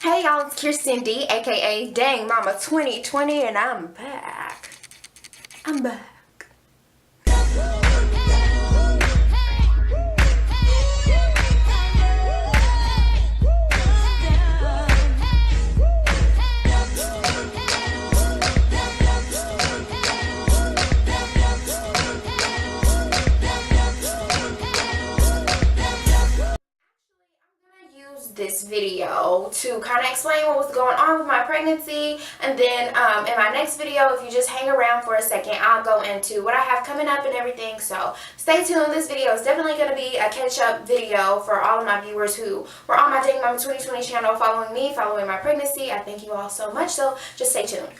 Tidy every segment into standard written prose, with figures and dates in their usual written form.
Hey y'all, it's Kirsten D, aka Dang Mama 2020, and I'm back. I'm back. This video to kind of explain what was going on with my pregnancy, and then in my next video, if you just hang around for a second, I'll go into what I have coming up and everything. So stay tuned. This video is definitely going to be a catch-up video for all of my viewers who were on my Dang Mama 2020 channel following me, following my pregnancy. I thank you all so much, so just stay tuned.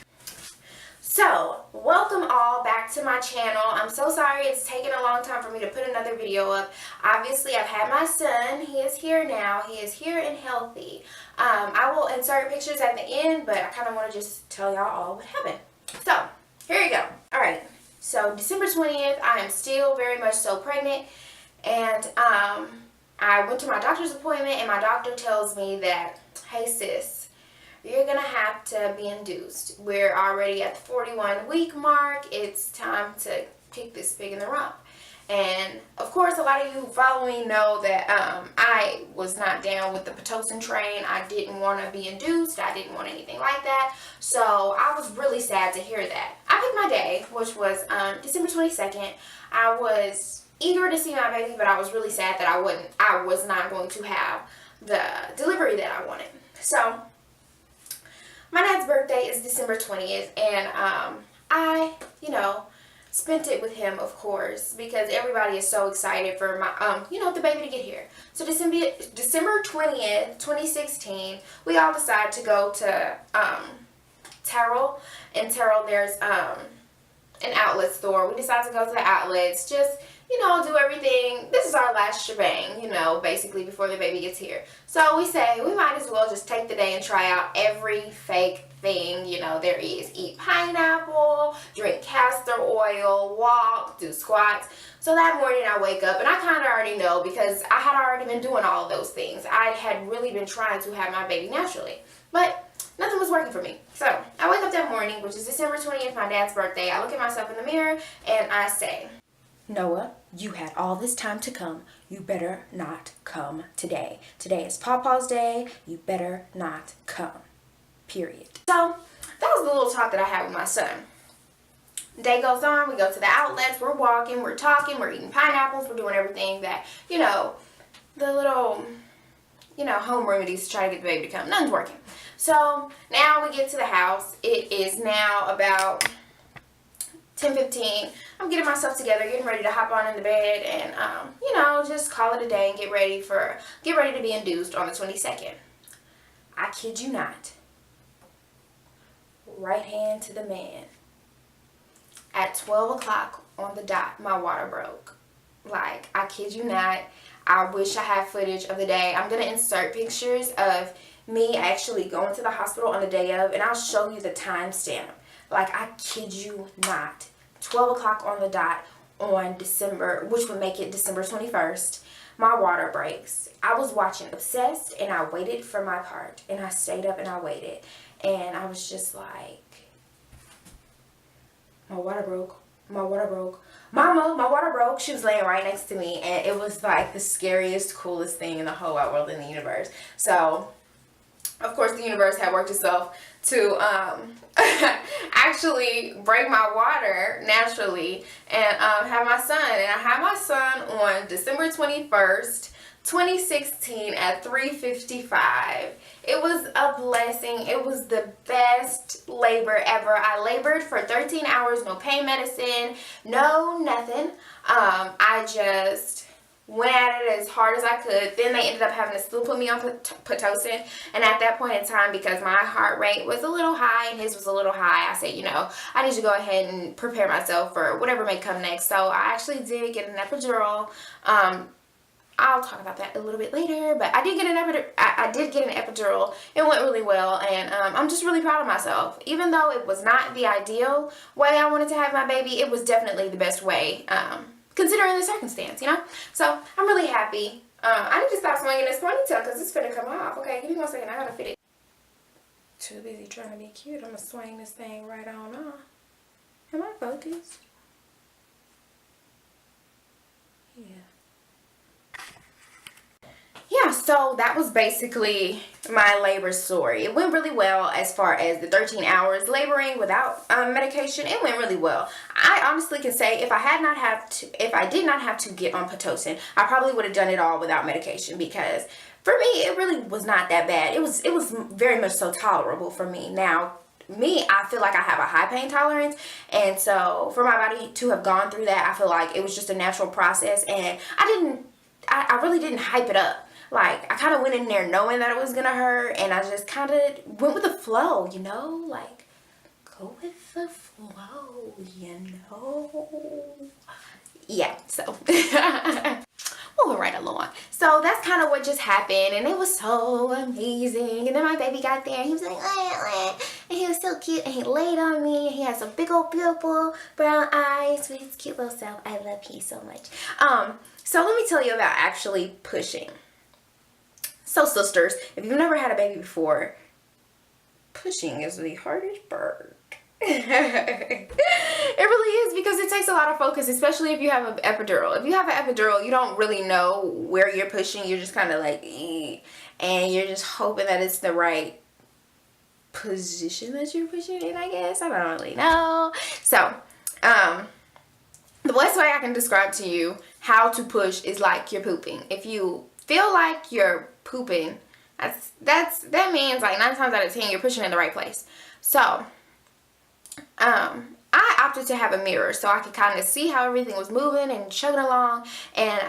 So, welcome all back to my channel. I'm so sorry it's taken a long time for me to put another video up. Obviously, I've had my son. He is here now. He is here and healthy. I will insert pictures at the end, but I kind of want to just tell y'all all what happened. So, here you go. Alright, so December 20th, I am still very much so pregnant, and I went to my doctor's appointment, and my doctor tells me that, hey sis, you're going to have to be induced. We're already at the 41-week mark. It's time to kick this pig in the rump. And, of course, a lot of you following know that I was not down with the Pitocin train. I didn't want to be induced. I didn't want anything like that. So, I was really sad to hear that. I picked my day, which was December 22nd. I was eager to see my baby, but I was really sad that I was not going to have the delivery that I wanted. So, my dad's birthday is December 20th, and I, spent it with him, of course, because everybody is so excited for my, the baby to get here. So December 20th, 2016, we all decided to go to Terrell. In Terrell, there's an outlet store. We decided to go to the outlets, just do everything. This is our last shebang, basically before the baby gets here. So we say we might as well just take the day and try out every fake thing, there is. Eat pineapple, drink castor oil, walk, do squats. So that morning I wake up, and I kind of already know because I had already been doing all of those things. I had really been trying to have my baby naturally, but nothing was working for me. So I wake up that morning, which is December 20th, my dad's birthday. I look at myself in the mirror and I say, Noah, you had all this time to come. You better not come today. Today is Pawpaw's day. You better not come. Period. So that was the little talk that I had with my son. Day goes on. We go to the outlets. We're walking. We're talking. We're eating pineapples. We're doing everything that, the little, home remedies to try to get the baby to come. Nothing's working. So now we get to the house. It is now about 10:15. I'm getting myself together, getting ready to hop on in the bed, and just call it a day and get ready to be induced on the 22nd. I kid you not. Right hand to the man. At 12 o'clock on the dot, my water broke. Like, I kid you not. I wish I had footage of the day. I'm going to insert pictures of me actually going to the hospital on the day of, and I'll show you the timestamp. Like, I kid you not. 12 o'clock on the dot on December, which would make it December 21st, my water breaks. I was watching Obsessed, and I waited for my part, and I stayed up and I waited, and I was just like, my water broke. Mama, my water broke. She was laying right next to me, and it was like the scariest, coolest thing in the whole wide world, in the universe. So, of course, the universe had worked itself to actually break my water naturally and have my son. And I had my son on December 21st, 2016 at 3:55. It was a blessing. It was the best labor ever. I labored for 13 hours, no pain medicine, no nothing. I just went at it as hard as I could. Then they ended up having to still put me on Pitocin. And at that point in time, because my heart rate was a little high and his was a little high, I said, I need to go ahead and prepare myself for whatever may come next. So I actually did get an epidural. I'll talk about that a little bit later, but I did get an epidural. It went really well, and I'm just really proud of myself. Even though it was not the ideal way I wanted to have my baby, it was definitely the best way, considering the circumstance, So I'm really happy. I need to stop swinging this ponytail because it's finna come off. Okay, give me 1 second. I gotta fit it. Too busy trying to be cute. I'm gonna swing this thing right on off. Am I focused? Yeah, so that was basically my labor story. It went really well as far as the 13 hours laboring without medication. It went really well. I honestly can say if I did not have to get on Pitocin, I probably would have done it all without medication, because for me it really was not that bad. It was very much so tolerable for me. Now, I feel like I have a high pain tolerance, and so for my body to have gone through that, I feel like it was just a natural process, and I really didn't hype it up. Like, I kind of went in there knowing that it was gonna hurt, and I just kind of went with the flow, you know? Like, go with the flow, you know? Yeah, so moving right along. So that's kind of what just happened, and it was so amazing. And then my baby got there, and he was like, and he was so cute, and he laid on me, and he has some big old beautiful brown eyes with his cute little self. I love you so much. So let me tell you about actually pushing. So sisters, if you've never had a baby before, pushing is the hardest part. It really is, because it takes a lot of focus, especially if you have an epidural. If you have an epidural, you don't really know where you're pushing. You're just kind of like, and you're just hoping that it's the right position that you're pushing in, I guess. I don't really know. So, the best way I can describe to you how to push is like you're pooping. If you feel like you're pooping, that means like 9 times out of 10 you're pushing in the right place. So I opted to have a mirror so I could kind of see how everything was moving and chugging along, and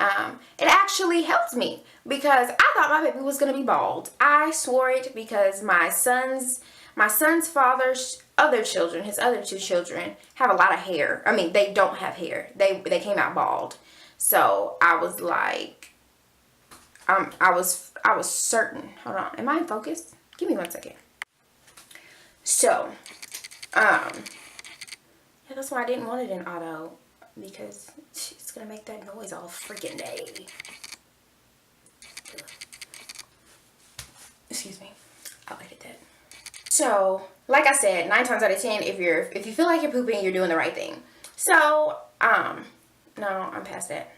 it actually helped me, because I thought my baby was gonna be bald. I swore it, because my son's father's other children, his other 2 children, have a lot of hair. I mean, they don't have hair. They came out bald. So I was like, I was certain. Hold on, am I in focus? Give me 1 second. So, yeah, that's why I didn't want it in auto, because it's gonna make that noise all freaking day. Excuse me, I'll edit that. So, like I said, 9 times out of 10, if you feel like you're pooping, you're doing the right thing. So, no, I'm past that.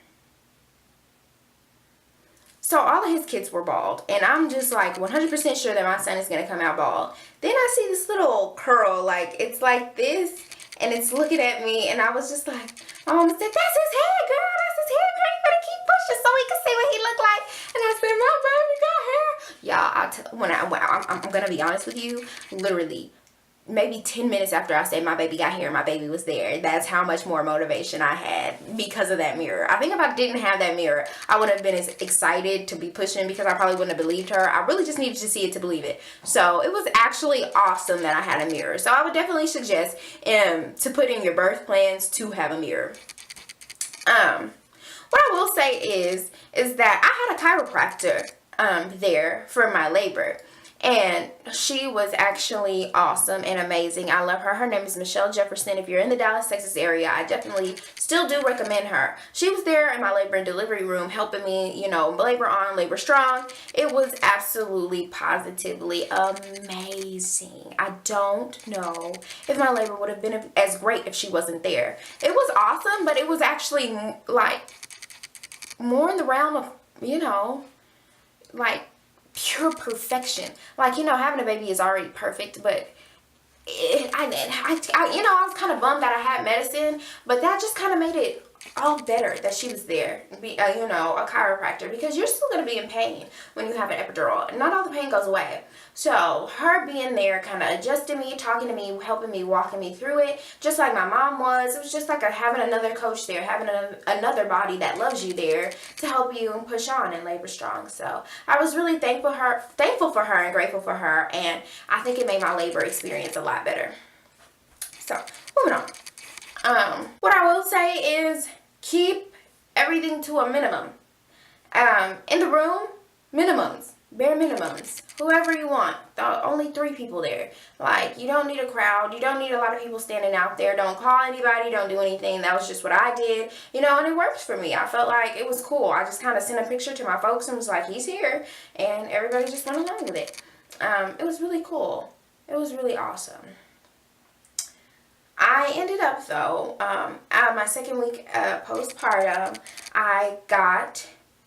So all of his kids were bald, and I'm just like 100% sure that my son is gonna come out bald. Then I see this little curl, like it's like this, and it's looking at me, and I was just like, my mom said, "That's his hair, girl. That's his hair, girl. You better keep pushing so we can see what he look like." And I said, "My baby got hair." Y'all, I'm gonna be honest with you, literally, maybe 10 minutes after I said my baby got here, my baby was there. That's how much more motivation I had because of that mirror. I think if I didn't have that mirror, I wouldn't have been as excited to be pushing, because I probably wouldn't have believed her. I really just needed to see it to believe it. So it was actually awesome that I had a mirror. So I would definitely suggest to put in your birth plans to have a mirror. What I will say is that I had a chiropractor there for my labor. And she was actually awesome and amazing. I love her. Her name is Michelle Jefferson. If you're in the Dallas, Texas area, I definitely still do recommend her. She was there in my labor and delivery room helping me, you know, labor on, labor strong. It was absolutely positively amazing. I don't know if my labor would have been as great if she wasn't there. It was awesome, but it was actually like more in the realm of, you know, like pure perfection. Like, you know, having a baby is already perfect, but I was kind of bummed that I had medicine, but that just kind of made it all better that she was there, you know, a chiropractor, because you're still going to be in pain when you have an epidural. Not all the pain goes away. So her being there, kind of adjusting me, talking to me, helping me, walking me through it, just like my mom was. It was just like having another coach there, having another body that loves you there to help you push on and labor strong. So I was really thankful for her and grateful for her, and I think it made my labor experience a lot better. So moving on. What I will say is keep everything to a minimum. In the room, minimums, bare minimums. Whoever you want. Only 3 people there. Like, you don't need a crowd. You don't need a lot of people standing out there. Don't call anybody. Don't do anything. That was just what I did. You know, and it worked for me. I felt like it was cool. I just kind of sent a picture to my folks and was like, he's here. And everybody just went along with it. It was really cool. It was really awesome. I ended up, though, my second week postpartum, I got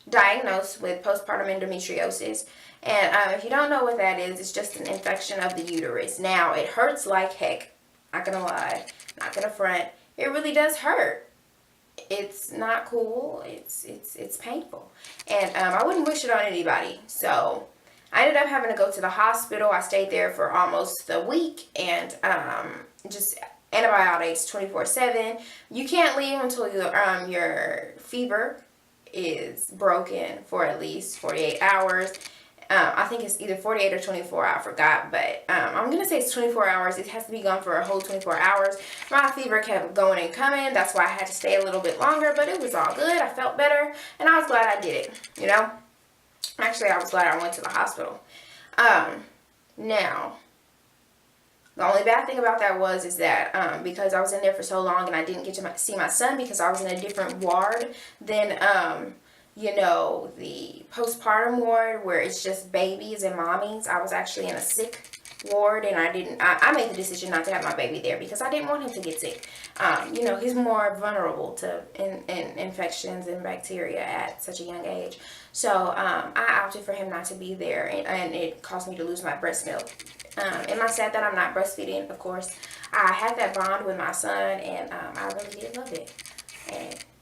diagnosed with postpartum endometriosis. And if you don't know what that is, it's just an infection of the uterus. Now, it hurts like heck. Not gonna lie. Not gonna front. It really does hurt. It's not cool. It's painful. And I wouldn't wish it on anybody. So I ended up having to go to the hospital. I stayed there for almost a week, and just antibiotics 24/7. You can't leave until your fever is broken for at least 48 hours. I think it's either 48 or 24. I forgot, but I'm gonna say it's 24 hours. It has to be gone for a whole 24 hours. My fever kept going and coming. That's why I had to stay a little bit longer, but it was all good. I felt better, and I was glad I did it. You know, actually, I was glad I went to the hospital. Now, the only bad thing about that is that because I was in there for so long and I didn't get to see my son because I was in a different ward than you know, the postpartum ward where it's just babies and mommies. I was actually in a sick ward, and I made the decision not to have my baby there because I didn't want him to get sick. You know, he's more vulnerable to infections and bacteria at such a young age. So I opted for him not to be there, and it caused me to lose my breast milk. Am I sad that I'm not breastfeeding? Of course. I had that bond with my son, and I really did love it.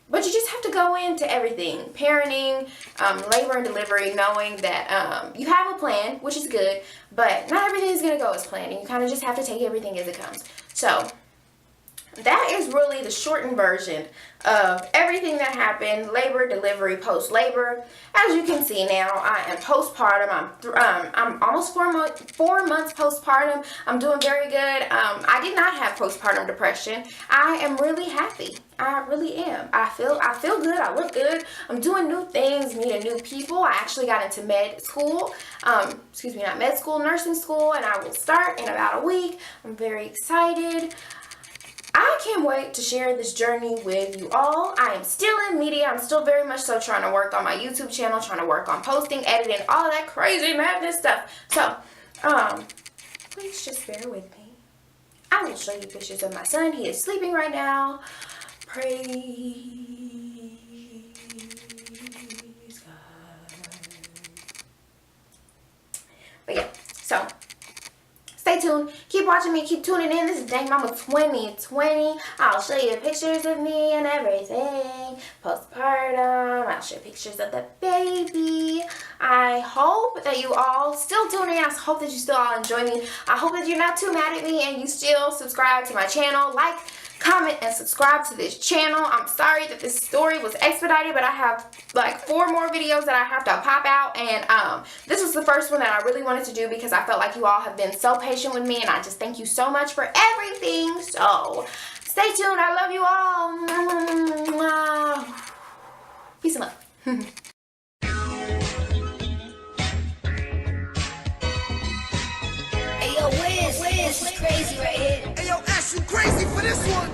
But you just have to go into everything. Parenting, labor and delivery, knowing that you have a plan, which is good, but not everything is going to go as planned. And you kind of just have to take everything as it comes. So that is really the shortened version of everything that happened, labor, delivery, post-labor. As you can see now, I am postpartum. I'm almost 4 months postpartum. I'm doing very good. I did not have postpartum depression. I am really happy. I really am. I feel good. I look good. I'm doing new things, meeting new people. I actually got into med school. Excuse me, not med school, nursing school, and I will start in about a week. I'm very excited. I can't wait to share this journey with you all. I am still in media. I'm still very much so trying to work on my YouTube channel, trying to work on posting, editing, all that crazy madness stuff. So, please just bear with me. I will show you pictures of my son. He is sleeping right now. Praise God. But yeah, so stay tuned. Keep watching me. Keep tuning in. This is Dang Mama 2020. I'll show you pictures of me and everything. Postpartum. I'll show you pictures of the baby. I hope that you all still tune in. I hope that you still all enjoy me. I hope that you're not too mad at me and you still subscribe to my channel. Like, comment, and subscribe to this channel. I'm sorry that this story was expedited, but I have like 4 more videos that I have to pop out, and this was the first one that I really wanted to do because I felt like you all have been so patient with me, and I just thank you so much for everything. So stay tuned. I love you all. Peace and love. Hey yo, Wiz, this is crazy right here. Hey yo, Ash, you crazy for this one?